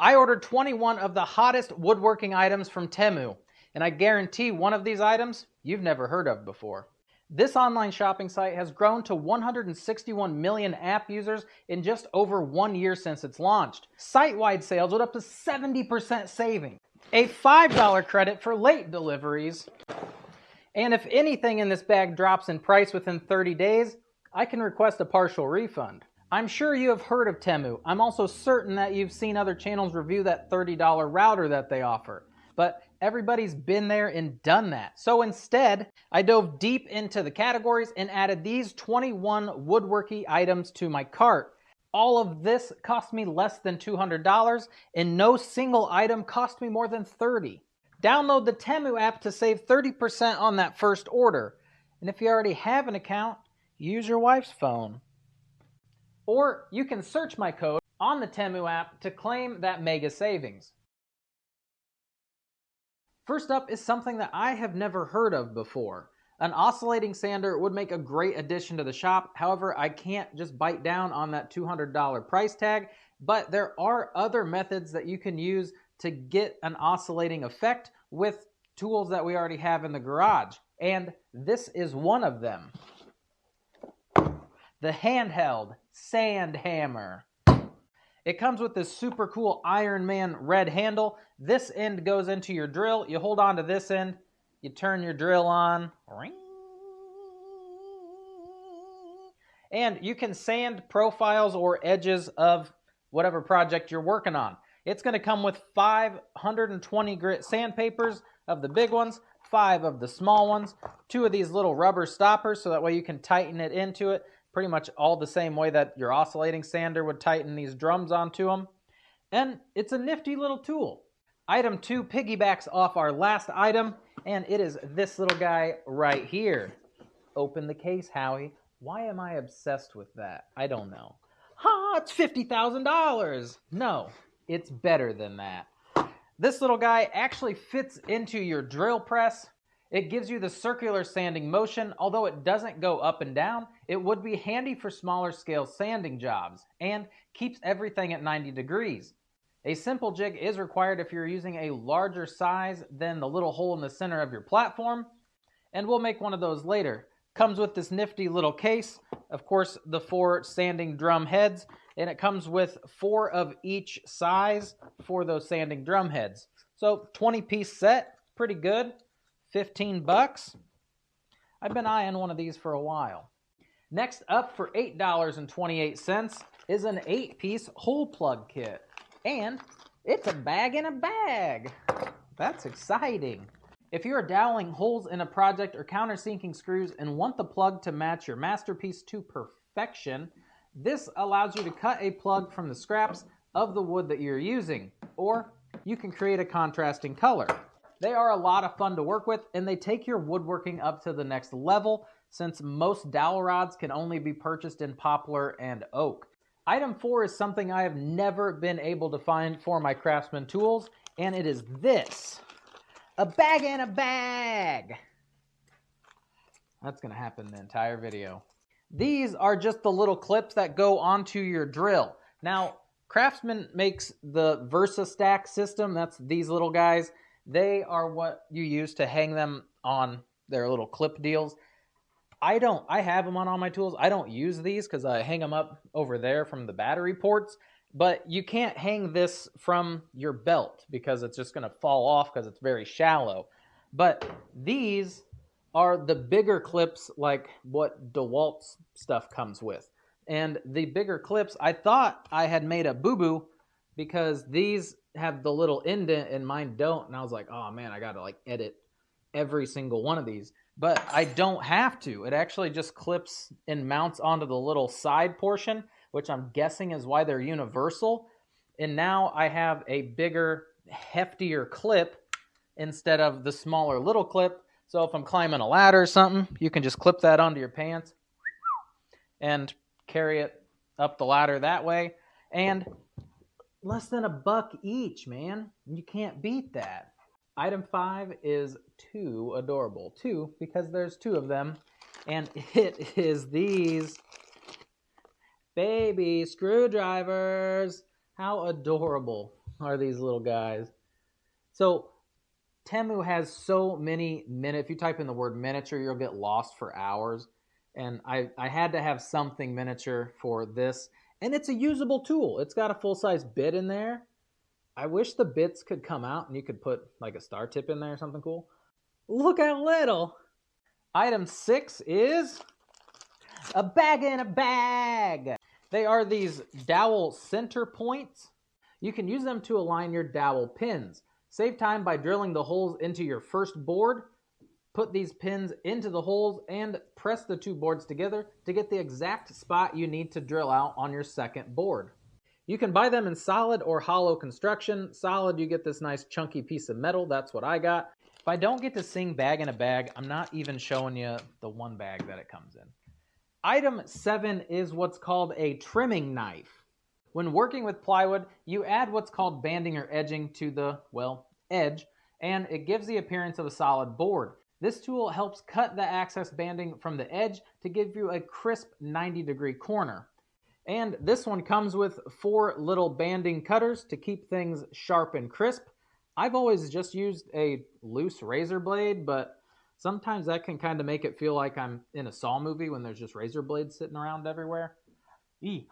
I ordered 21 of the hottest woodworking items from TEMU, and I guarantee one of these items you've never heard of before. This online shopping site has grown to 161 million app users in just over 1 year since it's launched. Site-wide sales with up to 70% saving. A $5 credit for late deliveries. And if anything in this bag drops in price within 30 days, I can request a partial refund. I'm sure you have heard of TEMU. I'm also certain that you've seen other channels review that $30 router that they offer. But everybody's been there and done that. So instead, I dove deep into the categories and added these 21 woodworking items to my cart. All of this cost me less than $200, and no single item cost me more than $30. Download the TEMU app to save 30% on that first order. And if you already have an account, use your wife's phone. Or you can search my code on the TEMU app to claim that mega savings. First up is something that I have never heard of before. An oscillating sander would make a great addition to the shop. However, I can't just bite down on that $200 price tag, but there are other methods that you can use to get an oscillating effect with tools that we already have in the garage. And this is one of them. The Handheld Sand Hammer. It comes with this super cool Iron Man red handle. This end goes into your drill. You hold on to this end. You turn your drill on. And you can sand profiles or edges of whatever project you're working on. It's going to come with 520 grit sandpapers of the big ones, 5 of the small ones, 2 of these little rubber stoppers so that way you can tighten it into it. Pretty much all the same way that your oscillating sander would tighten these drums onto them. And it's a nifty little tool. Item 2 piggybacks off our last item, and it is this little guy right here. Open the case, Howie. Why am I obsessed with that? I don't know. Ha, it's $50,000. No, it's better than that. This little guy actually fits into your drill press. It gives you the circular sanding motion. Although it doesn't go up and down, it would be handy for smaller scale sanding jobs and keeps everything at 90 degrees. A simple jig is required if you're using a larger size than the little hole in the center of your platform, and we'll make one of those later. Comes with this nifty little case, of course the 4 sanding drum heads, and it comes with 4 of each size for those sanding drum heads. So 20-piece set, pretty good. 15 bucks. I've been eyeing one of these for a while. Next up for $8.28 is an 8-piece hole plug kit. And it's a bag in a bag. That's exciting. If you're doweling holes in a project or countersinking screws and want the plug to match your masterpiece to perfection, this allows you to cut a plug from the scraps of the wood that you're using, or you can create a contrasting color. They are a lot of fun to work with, and they take your woodworking up to the next level since most dowel rods can only be purchased in poplar and oak. Item 4 is something I have never been able to find for my Craftsman tools, and it is this. A bag in a bag. That's going to happen the entire video. These are just the little clips that go onto your drill. Now, Craftsman makes the Versa Stack system. That's these little guys. They are what you use to hang them on their little clip deals. I have them on all my tools. I don't use these because I hang them up over there from the battery ports. But you can't hang this from your belt because it's just going to fall off because it's very shallow. But these are the bigger clips like what DeWalt's stuff comes with. And the bigger clips, I thought I had made a boo-boo because these have the little indent and mine don't. And I was like, oh man, I got to like edit every single one of these. But I don't have to. It actually just clips and mounts onto the little side portion, which I'm guessing is why they're universal. And now I have a bigger, heftier clip instead of the smaller little clip. So if I'm climbing a ladder or something, you can just clip that onto your pants and carry it up the ladder that way. And less than $1 each, man. You can't beat that. Item 5 is too adorable. 2 because there's 2 of them. And it is these baby screwdrivers. How adorable. are these little guys. So TEMU has so many if you type in the word miniature, you'll get lost for hours. And I had to have something miniature for this. And it's a usable tool. It's got a full-size bit in there. I wish the bits could come out and you could put like a star tip in there or something cool. Look how little. Item 6 is a bag in a bag. They are these dowel center points. You can use them to align your dowel pins. Save time by drilling the holes into your first board. Put these pins into the holes and press the two boards together to get the exact spot you need to drill out on your second board. You can buy them in solid or hollow construction. Solid, you get this nice chunky piece of metal. That's what I got. If I don't get to sing bag in a bag, I'm not even showing you the one bag that it comes in. Item 7 is what's called a trimming knife. When working with plywood, you add what's called banding or edging to the, edge, and it gives the appearance of a solid board. This tool helps cut the access banding from the edge to give you a crisp 90-degree corner. And this one comes with 4 little banding cutters to keep things sharp and crisp. I've always just used a loose razor blade, but sometimes that can kind of make it feel like I'm in a Saw movie when there's just razor blades sitting around everywhere. Eee.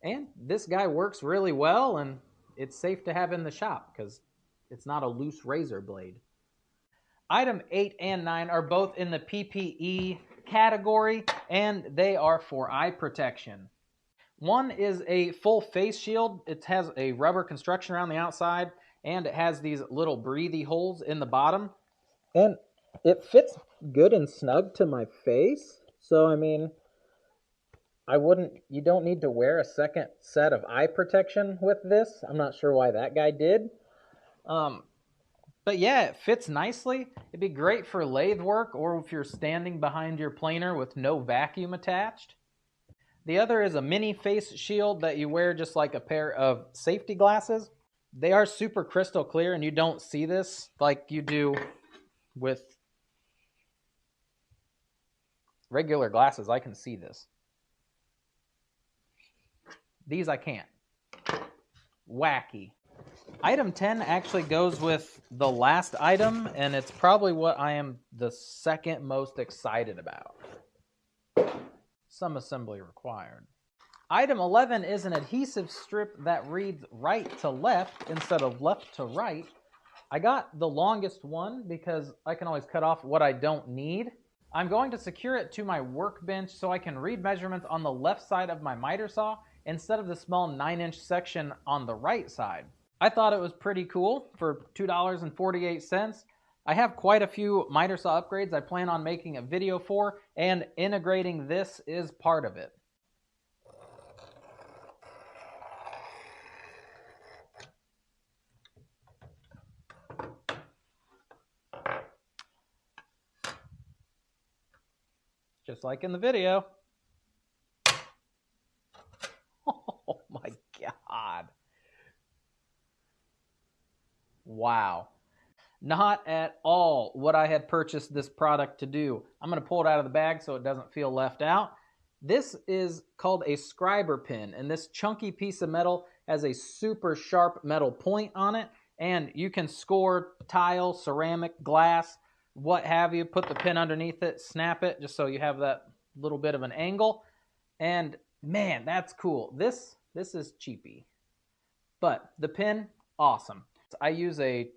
And this guy works really well, and it's safe to have in the shop because it's not a loose razor blade. Item 8 and 9 are both in the PPE category, and they are for eye protection. One is a full face shield. It has a rubber construction around the outside, and it has these little breathy holes in the bottom. And it fits good and snug to my face. So, I mean, you don't need to wear a second set of eye protection with this. I'm not sure why that guy did. But yeah, it fits nicely. It'd be great for lathe work or if you're standing behind your planer with no vacuum attached. The other is a mini face shield that you wear just like a pair of safety glasses. They are super crystal clear and you don't see this like you do with regular glasses. I can see this. These I can't. Wacky. Item 10 actually goes with the last item, and it's probably what I am the second most excited about. Some assembly required. Item 11 is an adhesive strip that reads right to left instead of left to right. I got the longest one because I can always cut off what I don't need. I'm going to secure it to my workbench so I can read measurements on the left side of my miter saw instead of the small 9-inch section on the right side. I thought it was pretty cool for $2.48. I have quite a few miter saw upgrades I plan on making a video for, and integrating this is part of it. Just like in the video. Oh my God. Wow. Not at all what I had purchased this product to do. I'm going to pull it out of the bag so it doesn't feel left out. This is called a scriber pin, and this chunky piece of metal has a super sharp metal point on it, and you can score tile, ceramic, glass, what have you, put the pin underneath it, snap it, just so you have that little bit of an angle, and man, that's cool. This is cheapy, but the pin, awesome. I use a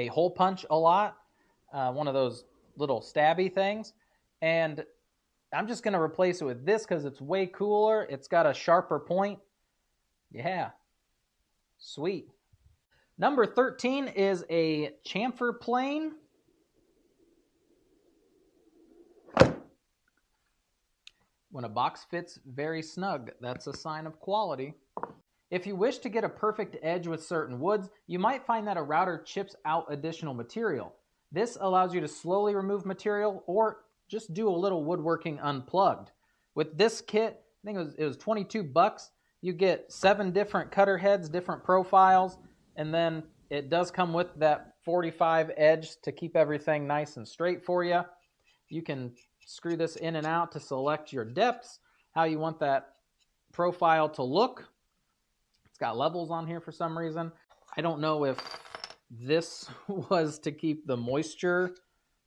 hole punch a lot, one of those little stabby things, and I'm just going to replace it with this because it's way cooler. It's got a sharper point. Yeah, sweet. Number 13 is a chamfer plane. When a box fits very snug, that's a sign of quality. If you wish to get a perfect edge with certain woods, you might find that a router chips out additional material. This allows you to slowly remove material or just do a little woodworking unplugged. With this kit, I think it was 22 bucks. You get 7 different cutter heads, different profiles, and then it does come with that 45 edge to keep everything nice and straight for you. You can screw this in and out to select your depths, how you want that profile to look. It's got levels on here for some reason. I don't know if this was to keep the moisture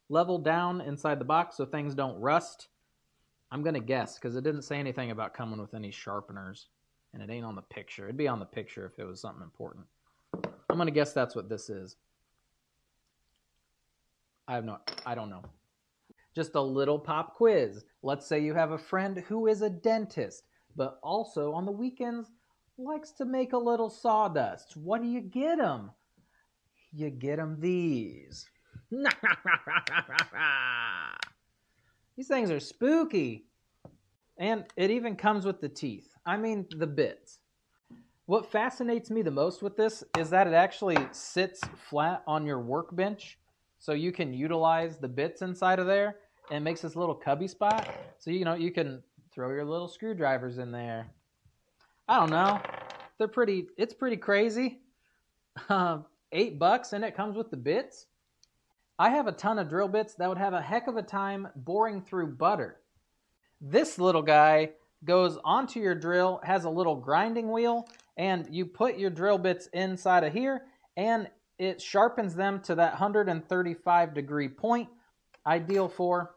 level down inside the box so things don't rust. I'm going to guess because it didn't say anything about coming with any sharpeners. And it ain't on the picture. It'd be on the picture if it was something important. I'm going to guess that's what this is. I don't know. Just a little pop quiz. Let's say you have a friend who is a dentist, but also on the weekends likes to make a little sawdust. What do you get them? You get them these. These things are spooky. And it even comes with the teeth. I mean, the bits. What fascinates me the most with this is that it actually sits flat on your workbench, so you can utilize the bits inside of there, and it makes this little cubby spot. So, you can throw your little screwdrivers in there. I don't know. It's pretty crazy. $8 and it comes with the bits. I have a ton of drill bits that would have a heck of a time boring through butter. This little guy goes onto your drill, has a little grinding wheel, and you put your drill bits inside of here, and it sharpens them to that 135-degree point, ideal for,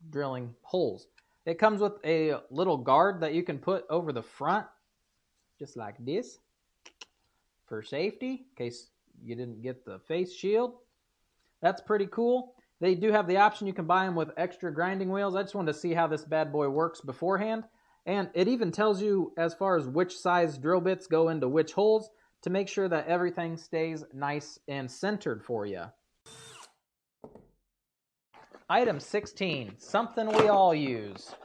drilling holes. It comes with a little guard that you can put over the front, just like this, for safety, in case you didn't get the face shield. That's pretty cool. They do have the option, you can buy them with extra grinding wheels. I just wanted to see how this bad boy works beforehand. And it even tells you as far as which size drill bits go into which holes to make sure that everything stays nice and centered for you. Item 16, something we all use.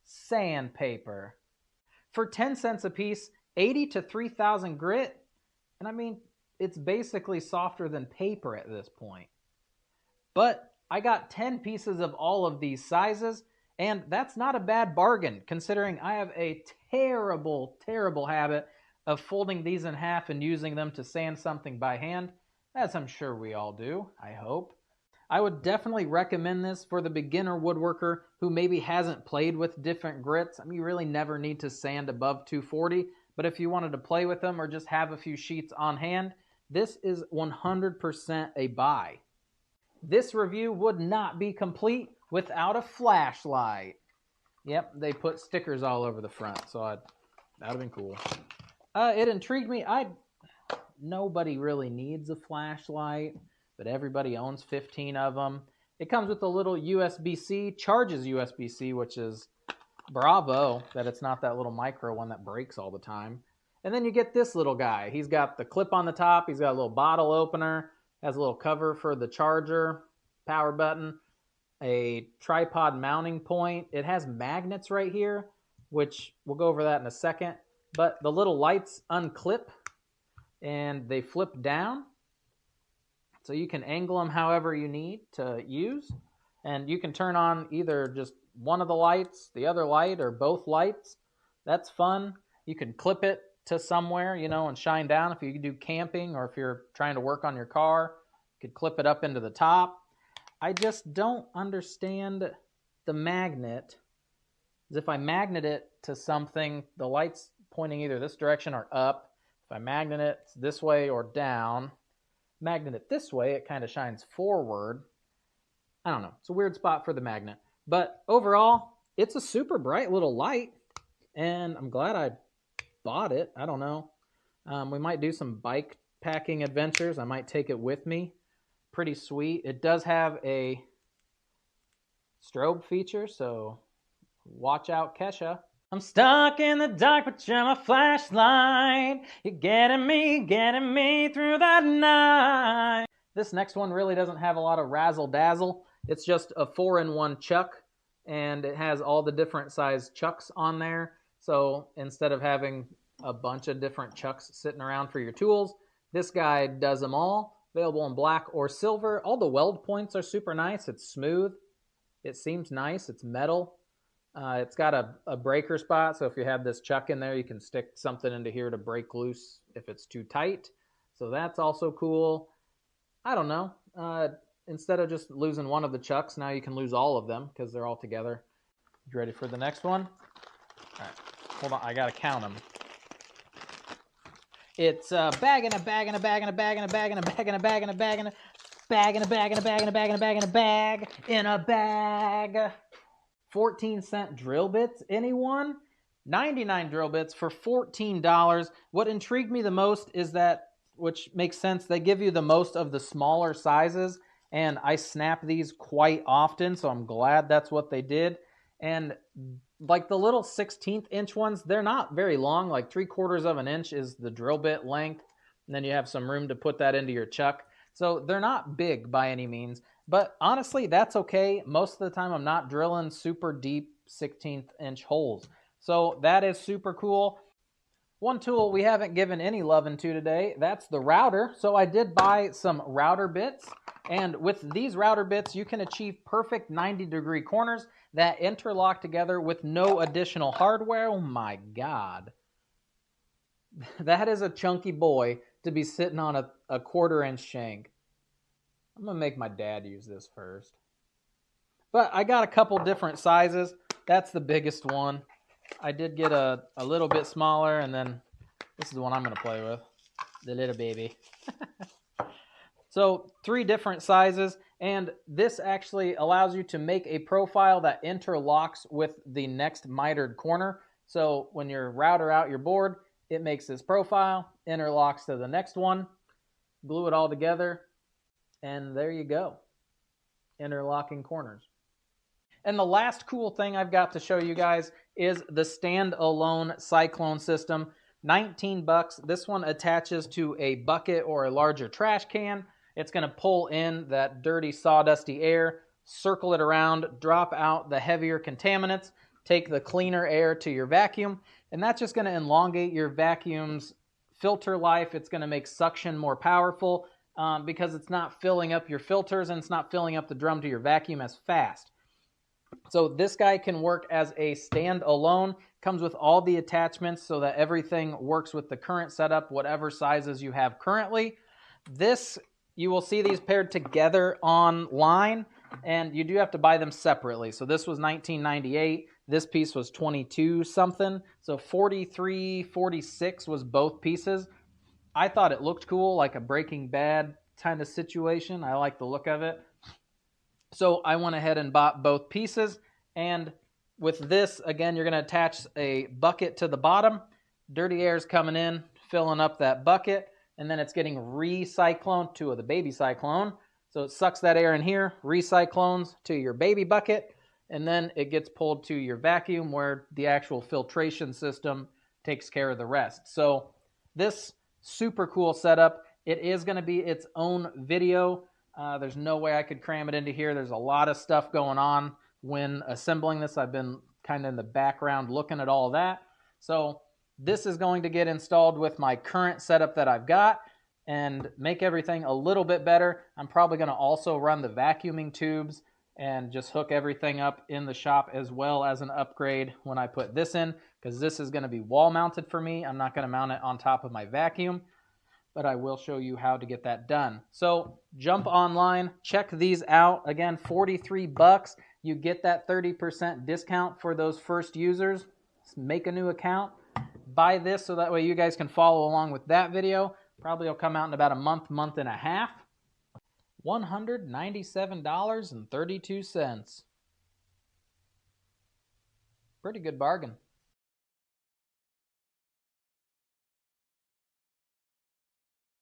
Sandpaper. For 10 cents a piece, 80 to 3,000 grit. And I mean, it's basically softer than paper at this point. But I got 10 pieces of all of these sizes, and that's not a bad bargain, considering I have a terrible, terrible habit of folding these in half and using them to sand something by hand, as I'm sure we all do, I hope. I would definitely recommend this for the beginner woodworker who maybe hasn't played with different grits. I mean, you really never need to sand above 240, but if you wanted to play with them or just have a few sheets on hand, this is 100% a buy. This review would not be complete without a flashlight. Yep, they put stickers all over the front, so that would have been cool. It intrigued me. Nobody really needs a flashlight, but everybody owns 15 of them. It comes with a little USB-C, charges USB-C, which is bravo that it's not that little micro one that breaks all the time. And then you get this little guy. He's got the clip on the top. He's got a little bottle opener. Has a little cover for the charger, power button, a tripod mounting point. It has magnets right here, which we'll go over that in a second. But the little lights unclip and they flip down. So you can angle them however you need to use. And you can turn on either just one of the lights, the other light, or both lights. That's fun. You can clip it to somewhere, and shine down. If you do camping or if you're trying to work on your car, you could clip it up into the top. I just don't understand the magnet. If I magnet it to something, the light's pointing either this direction or up. If I magnet it this way or down, magnet it this way, it kind of shines forward. I don't know. It's a weird spot for the magnet. But overall, it's a super bright little light, and I'm glad I bought it. I don't know. We might do some bike packing adventures. I might take it with me. Pretty sweet. It does have a strobe feature, so watch out, Kesha. I'm stuck in the dark, but you're my flashlight. You're getting me through the night. This next one really doesn't have a lot of razzle-dazzle. It's just a 4-in-1 chuck, and it has all the different size chucks on there. So instead of having a bunch of different chucks sitting around for your tools, this guy does them all. Available in black or silver. All the weld points are super nice. It's smooth. It seems nice. It's metal. It's got a breaker spot, so if you have this chuck in there, you can stick something into here to break loose if it's too tight. So that's also cool. I don't know. Instead of just losing one of the chucks, now you can lose all of them because they're all together. You ready for the next one? All right. Hold on. I got to count them. It's a bag and a bag and a bag and a bag and a bag and a bag and a bag and a bag and a bag and a bag and a bag and a bag and a bag and a bag in a bag. 14-cent drill bits, anyone? 99 drill bits for $14. What intrigued me the most is that, which makes sense, they give you the most of the smaller sizes, and I snap these quite often, so I'm glad that's what they did. And like the little 16th inch ones, they're not very long, like 3/4 of an inch is the drill bit length, and then you have some room to put that into your chuck. So they're not big by any means, but honestly, that's okay. Most of the time I'm not drilling super deep 16th inch holes. So that is super cool. One tool we haven't given any love into today, that's the router. So I did buy some router bits, and with these router bits, you can achieve perfect 90-degree corners that interlock together with no additional hardware. Oh my God. That is a chunky boy to be sitting on a 1/4 inch shank. I'm gonna make my dad use this first. But I got a couple different sizes. That's the biggest one. I did get a little bit smaller, and then this is the one I'm going to play with, the little baby. So 3 different sizes, and this actually allows you to make a profile that interlocks with the next mitered corner. So when you router out your board, it makes this profile, interlocks to the next one, glue it all together, and there you go. Interlocking corners. And the last cool thing I've got to show you guys is the standalone Cyclone system. 19 bucks. This one attaches to a bucket or a larger trash can. It's going to pull in that dirty, sawdusty air, circle it around, drop out the heavier contaminants, take the cleaner air to your vacuum, and that's just going to elongate your vacuum's filter life. It's going to make suction more powerful because it's not filling up your filters and it's not filling up the drum to your vacuum as fast. So this guy can work as a standalone, comes with all the attachments so that everything works with the current setup, whatever sizes you have currently. This, you will see these paired together online, and you do have to buy them separately. So this was $19.98. This piece was $22 something. So $43, $46 was both pieces. I thought it looked cool, like a Breaking Bad kind of situation. I like the look of it. So I went ahead and bought both pieces, and with this, again, you're going to attach a bucket to the bottom. Dirty air is coming in, filling up that bucket, and then it's getting recycloned to the baby cyclone. So it sucks that air in here, recyclones to your baby bucket, and then it gets pulled to your vacuum where the actual filtration system takes care of the rest. So this super cool setup. It is going to be its own video. There's no way I could cram it into here. There's a lot of stuff going on when assembling this. I've been kind of in the background looking at all that. So this is going to get installed with my current setup that I've got and make everything a little bit better. I'm probably going to also run the vacuuming tubes and just hook everything up in the shop as well as an upgrade when I put this in, because this is going to be wall mounted for me. I'm not going to mount it on top of my vacuum, but I will show you how to get that done. So jump online, check these out. Again, 43 bucks. You get that 30% discount for those first users. Make a new account. Buy this so that way you guys can follow along with that video. Probably will come out in about a month, month and a half. $197.32. Pretty good bargain.